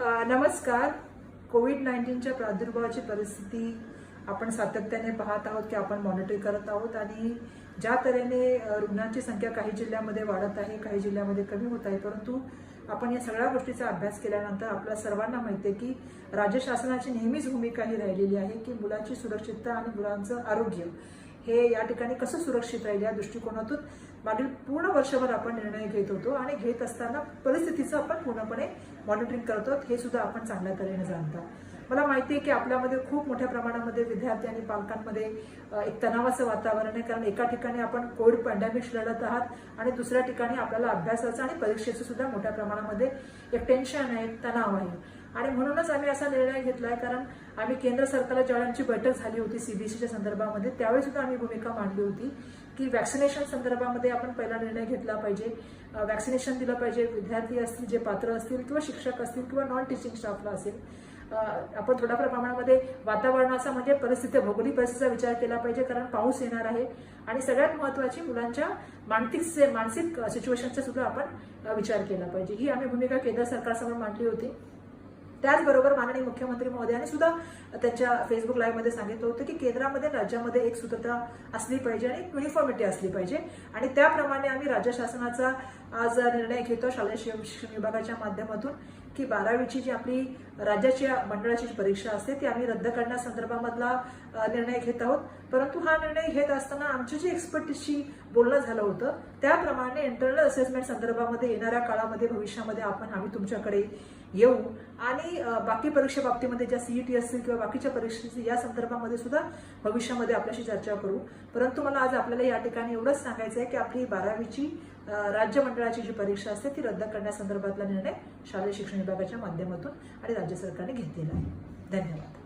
नमस्कार. कोविड-19च्या प्रादुर्भावाची परिस्थिती आपण सातत्याने पाहत आहोत की आपण मॉनिटर करत आहोत आणि ज्या तऱ्हेने रुग्णांची संख्या काही जिल्ह्यामध्ये वाढत आहे, काही जिल्ह्यामध्ये कमी होत आहे, परंतु आपण या सगळ्या गोष्टीचा अभ्यास केल्यानंतर आपल्या सर्वांना माहिती आहे की राज्य शासनाची नेहमीच भूमिका ही राहिलेली आहे की मुलांची सुरक्षितता आणि मुलांचं आरोग्य हे या ठिकाणी कसं सुरक्षित राहील या दृष्टिकोनातून मागील पूर्ण वर्षभर आपण निर्णय घेत होतो आणि घेत असताना परिस्थितीचं आपण पूर्णपणे मॉनिटरिंग करतो. हे सुद्धा आपण चांगल्या तऱ्हेने जाणता. मला माहिती आहे की आपल्यामध्ये खूप मोठ्या प्रमाणामध्ये विद्यार्थी आणि पालकांमध्ये एक तणावाचं वातावरण आहे, कारण एका ठिकाणी आपण कोविड पॅन्डेमिक्स लढत आहात आणि दुसऱ्या ठिकाणी आपल्याला अभ्यासाचं आणि परीक्षेचं सुद्धा मोठ्या प्रमाणामध्ये एक टेन्शन आहे, तणाव आहे. आणि म्हणूनच आम्ही असा निर्णय घेतलाय, कारण आम्ही केंद्र सरकारला ज्यावेळी बैठक झाली होती सीबीएसईच्या संदर्भामध्ये त्यावेळी सुद्धा आम्ही भूमिका मांडली होती की वॅक्सिनेशन संदर्भामध्ये आपण पहिला निर्णय घेतला पाहिजे. वॅक्सिनेशन दिलं पाहिजे. विद्यार्थी असतील जे पात्र असतील किंवा शिक्षक असतील किंवा नॉन टीचिंग स्टाफला असेल, आपण थोड्या प्रमाणामध्ये वातावरणाचा म्हणजे भौगोलिक परिस्थितीचा विचार केला पाहिजे, कारण पाऊस येणार आहे आणि सगळ्यात महत्त्वाची मुलांच्या मानसिक सिच्युएशनचा सुद्धा आपण विचार केला पाहिजे. ही आम्ही भूमिका केंद्र सरकारसमोर मांडली होती. त्याचबरोबर माननीय मुख्यमंत्री महोदयांनी सुद्धा त्यांच्या फेसबुक लाईव्हमध्ये सांगितलं होतं की केंद्रामध्ये राज्यामध्ये एक सूत्रता असली पाहिजे आणि युनिफॉर्मिटी असली पाहिजे आणि त्याप्रमाणे आम्ही राज्य शासनाचा आज निर्णय घेतो शालेय शिक्षण विभागाच्या माध्यमातून की 12वीची जी आपली राज्याची मंडळाची परीक्षा असते ती आम्ही रद्द करण्यासंदर्भामधला निर्णय घेत आहोत. परंतु हा निर्णय घेत असताना आमची जी एक्सपर्टीजशी बोलणं झालं होतं त्याप्रमाणे इंटरनल असेसमेंट संदर्भामध्ये येणाऱ्या काळामध्ये भविष्यामध्ये आम्ही तुमच्याकडे येऊ आणि बाकी परीक्षा बाबतीमध्ये ज्या सीईटी असतील किंवा बाकीच्या परीक्षेची या संदर्भामध्ये सुद्धा भविष्यामध्ये आपल्याशी चर्चा करू. परंतु मला आज आपल्याला या ठिकाणी एवढंच सांगायचं आहे की आपली 12वीची राज्य मंडळाची जी परीक्षा असते ती रद्द करण्यासंदर्भातला निर्णय शालेय शिक्षण विभागाच्या माध्यमातून आणि राज्य सरकारने घेतलेला आहे. धन्यवाद.